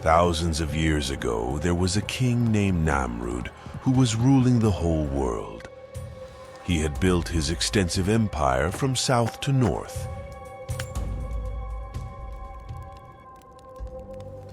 Thousands of years ago, there was a king named Nimrod who was ruling the whole world. He had built his extensive empire from south to north.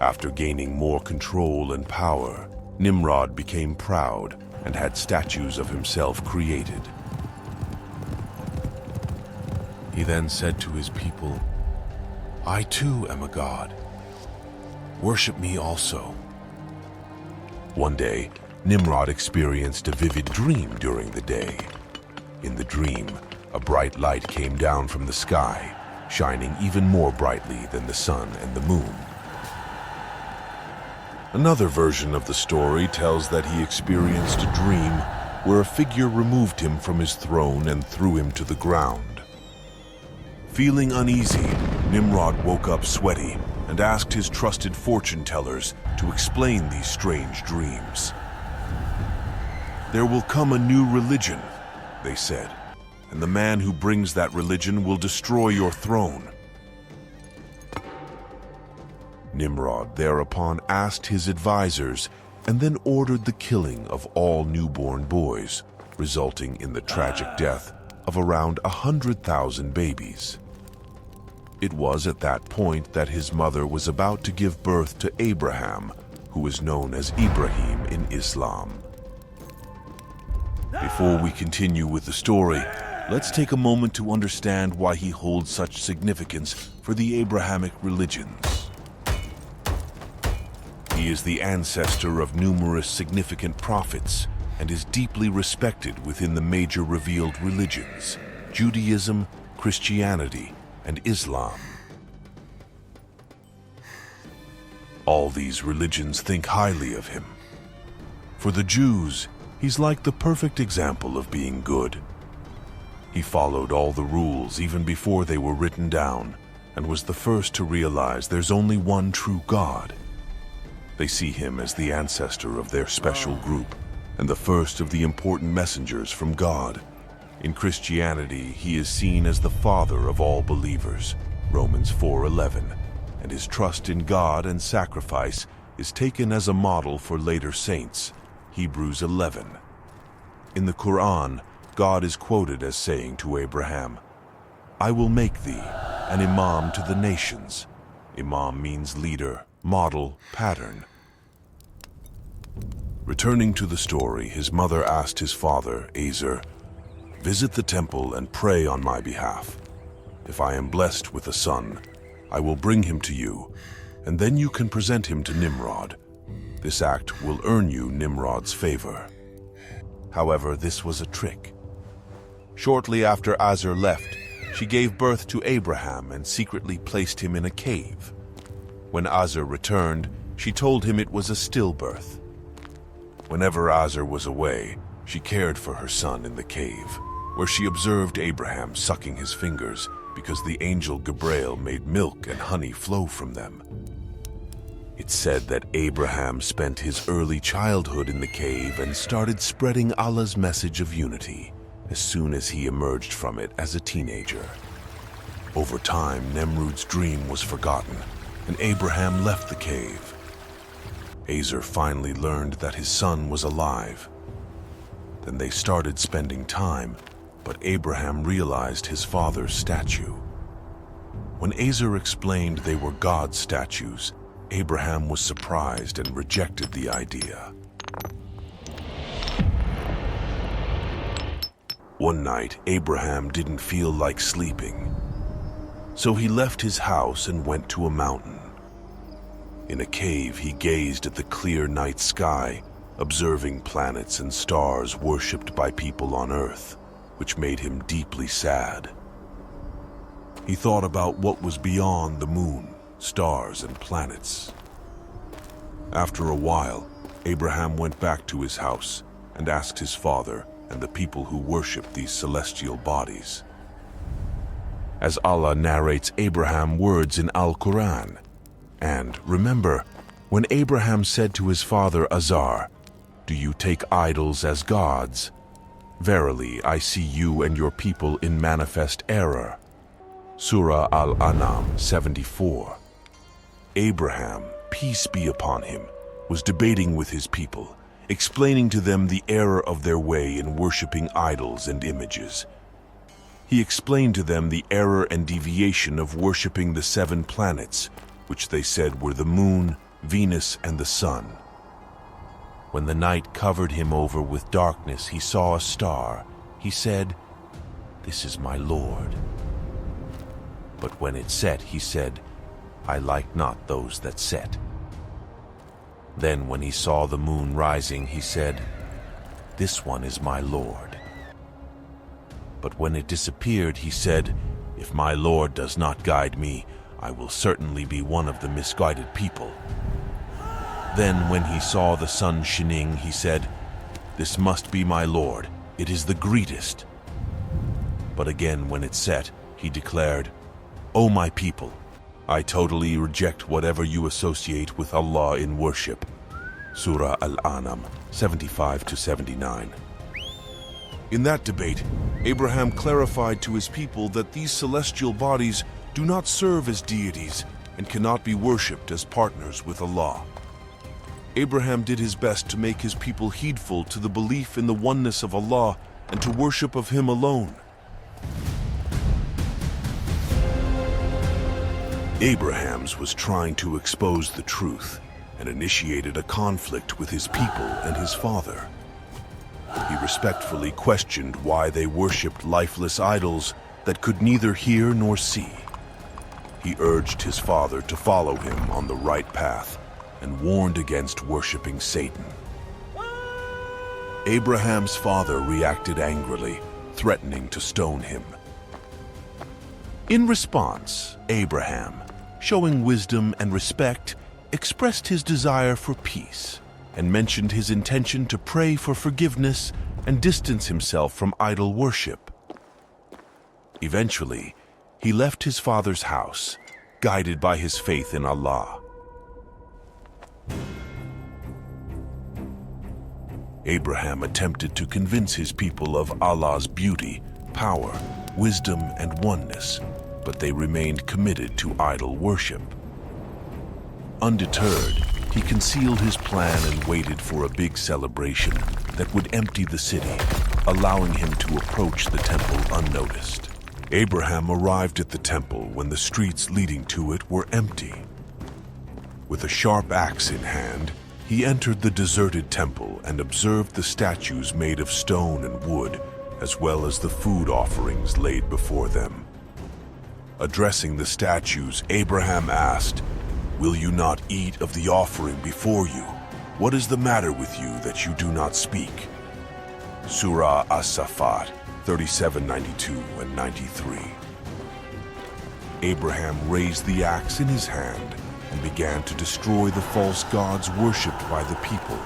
After gaining more control and power, Nimrod became proud and had statues of himself created. He then said to his people, "I too am a god. Worship me also." One day, Nimrod experienced a vivid dream during the day. In the dream, a bright light came down from the sky, shining even more brightly than the sun and the moon. Another version of the story tells that he experienced a dream where a figure removed him from his throne and threw him to the ground. Feeling uneasy, Nimrod woke up sweaty and asked his trusted fortune tellers to explain these strange dreams. "There will come a new religion," they said, "and the man who brings that religion will destroy your throne." Nimrod thereupon asked his advisors and then ordered the killing of all newborn boys, resulting in the tragic death of around 100,000 babies. It was at that point that his mother was about to give birth to Abraham, who is known as Ibrahim in Islam. Before we continue with the story, let's take a moment to understand why he holds such significance for the Abrahamic religions. He is the ancestor of numerous significant prophets and is deeply respected within the major revealed religions, Judaism, Christianity, and Islam. All these religions think highly of him. For the Jews, he's like the perfect example of being good. He followed all the rules even before they were written down and was the first to realize there's only one true God. They see him as the ancestor of their special group and the first of the important messengers from God. In Christianity, he is seen as the father of all believers, Romans 4:11, and his trust in God and sacrifice is taken as a model for later saints, Hebrews 11. In the Qur'an, God is quoted as saying to Abraham, "I will make thee an imam to the nations." Imam means leader, model, pattern. Returning to the story, his mother asked his father, Azar, "Visit the temple and pray on my behalf. If I am blessed with a son, I will bring him to you, and then you can present him to Nimrod. This act will earn you Nimrod's favor." However, this was a trick. Shortly after Azar left, she gave birth to Abraham and secretly placed him in a cave. When Azar returned, she told him it was a stillbirth. Whenever Azar was away, she cared for her son in the cave, where she observed Abraham sucking his fingers because the angel Gabriel made milk and honey flow from them. It's said that Abraham spent his early childhood in the cave and started spreading Allah's message of unity as soon as he emerged from it as a teenager. Over time, Nimrod's dream was forgotten, and Abraham left the cave. Azar finally learned that his son was alive. Then they started spending time, but Abraham realized his father's statue. When Azar explained they were God's statues, Abraham was surprised and rejected the idea. One night, Abraham didn't feel like sleeping, so he left his house and went to a mountain. In a cave, he gazed at the clear night sky, observing planets and stars worshipped by people on Earth, which made him deeply sad. He thought about what was beyond the moon, stars, and planets. After a while, Abraham went back to his house and asked his father and the people who worshiped these celestial bodies. As Allah narrates Abraham words in Al-Qur'an, and remember, when Abraham said to his father Azar, "Do you take idols as gods? Verily, I see you and your people in manifest error." Surah Al-An'am 74. Abraham, peace be upon him, was debating with his people, explaining to them the error of their way in worshiping idols and images. He explained to them the error and deviation of worshiping the 7 planets, which they said were the moon, Venus, and the sun. When the night covered him over with darkness, he saw a star. He said, "This is my Lord." But when it set, he said, "I like not those that set." Then when he saw the moon rising, he said, "This one is my Lord." But when it disappeared, he said, "If my Lord does not guide me, I will certainly be one of the misguided people." Then when he saw the sun shining, he said, "This must be my Lord, it is the greatest." But again when it set, he declared, "O my people, I totally reject whatever you associate with Allah in worship." Surah Al-An'am 75-79. In that debate, Abraham clarified to his people that these celestial bodies do not serve as deities and cannot be worshipped as partners with Allah. Abraham did his best to make his people heedful to the belief in the oneness of Allah and to worship of Him alone. Abraham's was trying to expose the truth and initiated a conflict with his people and his father. He respectfully questioned why they worshipped lifeless idols that could neither hear nor see. He urged his father to follow him on the right path and warned against worshipping Satan. Abraham's father reacted angrily, threatening to stone him. In response, Abraham, showing wisdom and respect, expressed his desire for peace and mentioned his intention to pray for forgiveness and distance himself from idol worship. Eventually, he left his father's house, guided by his faith in Allah. Abraham attempted to convince his people of Allah's beauty, power, wisdom, and oneness, but they remained committed to idol worship. Undeterred, he concealed his plan and waited for a big celebration that would empty the city, allowing him to approach the temple unnoticed. Abraham arrived at the temple when the streets leading to it were empty. With a sharp axe in hand, he entered the deserted temple and observed the statues made of stone and wood, as well as the food offerings laid before them. Addressing the statues, Abraham asked, "Will you not eat of the offering before you? What is the matter with you that you do not speak?" Surah As-Safat 37:92 and 93. Abraham raised the axe in his hand and began to destroy the false gods worshipped by the people.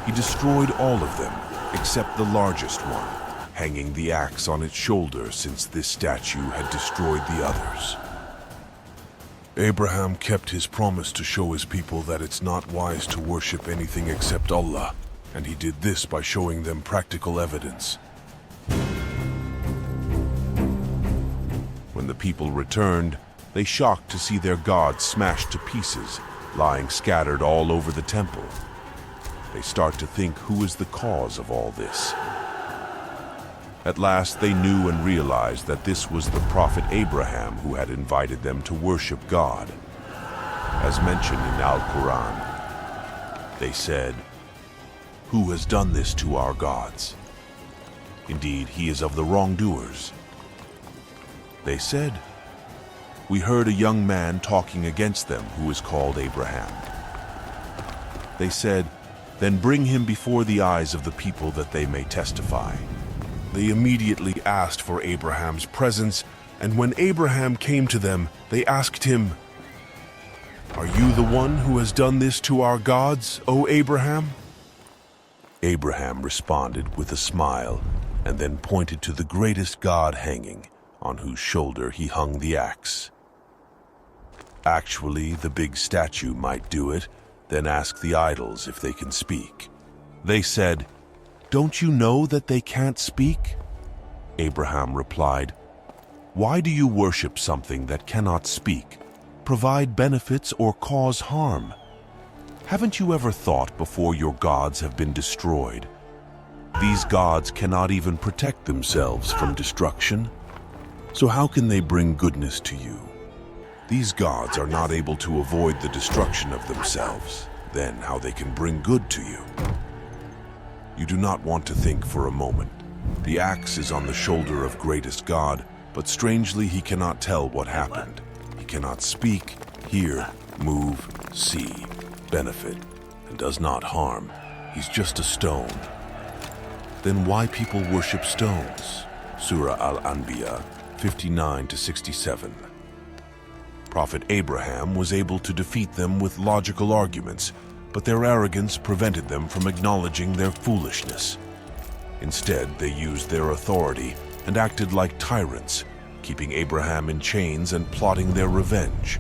He destroyed all of them except the largest one, hanging the axe on its shoulder since this statue had destroyed the others. Abraham kept his promise to show his people that it's not wise to worship anything except Allah, and he did this by showing them practical evidence. When the people returned, they shocked to see their gods smashed to pieces, lying scattered all over the temple. They start to think who is the cause of all this. At last they knew and realized that this was the prophet Abraham who had invited them to worship God. As mentioned in Al-Qur'an, they said, "Who has done this to our gods? Indeed, he is of the wrongdoers." They said, "We heard a young man talking against them who is called Abraham." They said, "Then bring him before the eyes of the people that they may testify." They immediately asked for Abraham's presence, and when Abraham came to them, they asked him, "Are you the one who has done this to our gods, O Abraham?" Abraham responded with a smile, and then pointed to the greatest god hanging, on whose shoulder he hung the axe. Actually, the big statue might do it, then ask the idols if they can speak. They said, "Don't you know that they can't speak?" Abraham replied, "Why do you worship something that cannot speak? provide benefits or cause harm. Haven't you ever thought before your gods have been destroyed? These gods cannot even protect themselves from destruction. So how can they bring goodness to you? These gods are not able to avoid the destruction of themselves. Then how they can bring good to you? You do not want to think for a moment. The axe is on the shoulder of greatest God, but strangely he cannot tell what happened. He cannot speak, hear, move, see, benefit, and does not harm. He's just a stone. Then why people worship stones? Surah Al-Anbiya 59-67. Prophet Abraham was able to defeat them with logical arguments, but their arrogance prevented them from acknowledging their foolishness. Instead, they used their authority and acted like tyrants, keeping Abraham in chains and plotting their revenge.